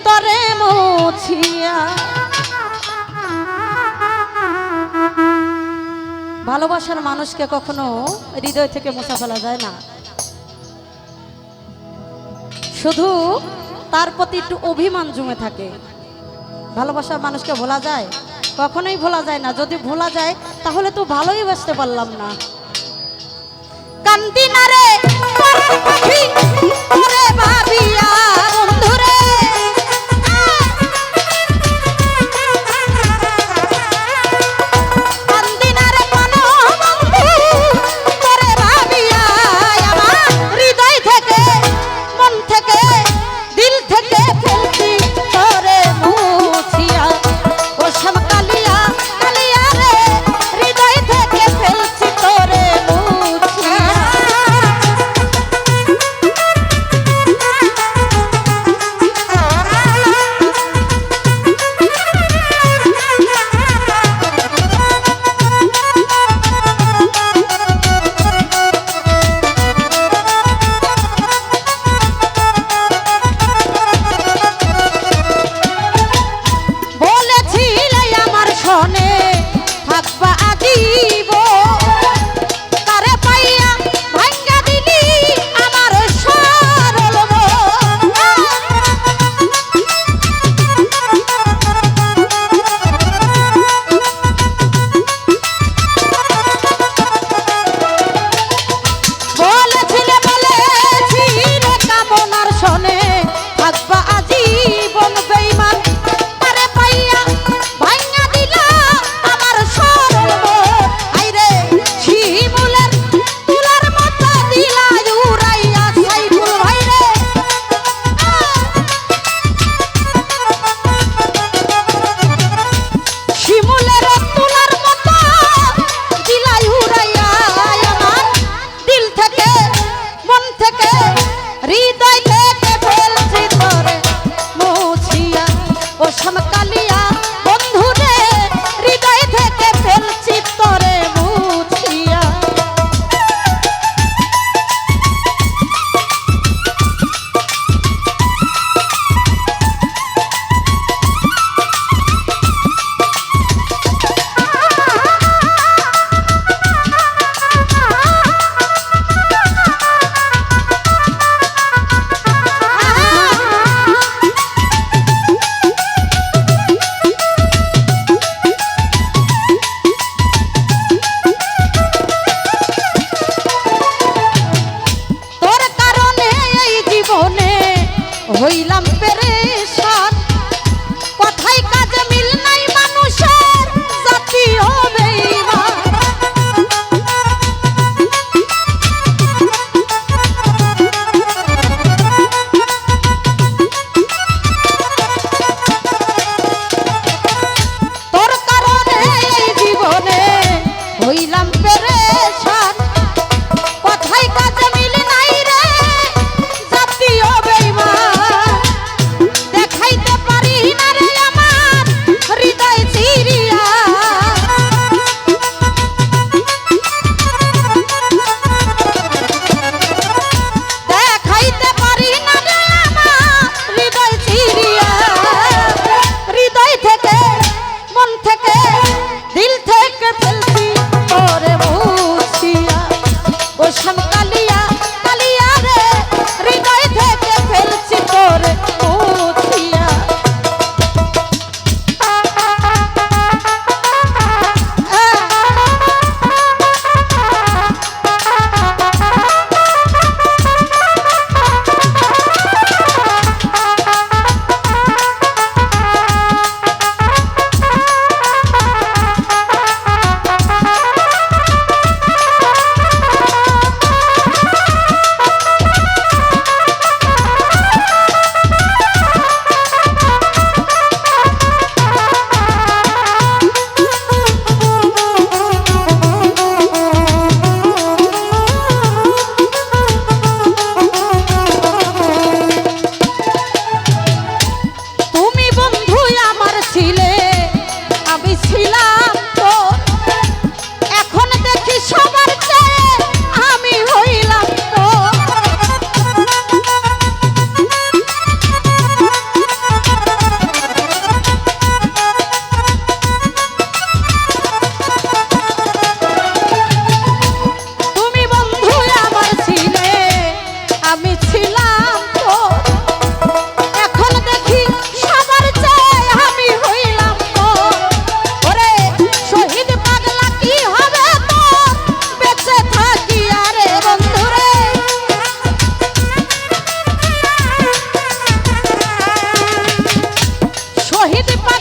তরে মুছিয়া। ভালোবাসার মানুষকে কখনো হৃদয় থেকে মুছা ফেলা যায় না, শুধু তার প্রতি একটু অভিমান জমে থাকে। ভালোবাসার মানুষকে ভোলা যায়? কখনোই ভোলা যায় না। যদি ভোলা যায় তাহলে তো ভালোই বাসতে পারলাম না। কান্দি না রে পাখি ওরে ভাবিয়া বন্ধুরে, কান্দি না রে কোনো বন্ধু ওরে ভাবিয়া। আমার হৃদয় থেকে মন থেকে দিল থেকে ফেলছি তোরে মুছিয়া। ও শ্যাম কালিয়া কালিয়া রে হৃদয় থেকে ফেলছি তোরে মুছিয়া। বলেছিলে আমার সনে থাকবা আজীবন, তারে পাইয়া ভাঙ্গা দিলি আমার সরল মন। বলেছিলে বলেছিলে কামনার সনে থাকবা আজীবন বেঈমান, তারে পাইয়া ভাঙ্গা দিলা আমার সরল মন। আইরে শিমুলের তুলার মতো দিলা উড়াইয়া সাইফুল ভাইরে। শিমুলের তুলার মতো দিলা উড়াইয়া। আমার দিল থেকে মন থেকে হৃদয় থেকে ফেলছি তোরে মুছিয়া। ও শ্যাম কালিয়া বন্ধুরে হৃদয় থেকে ফেলছি তোরে মুছিয়া। শহীদ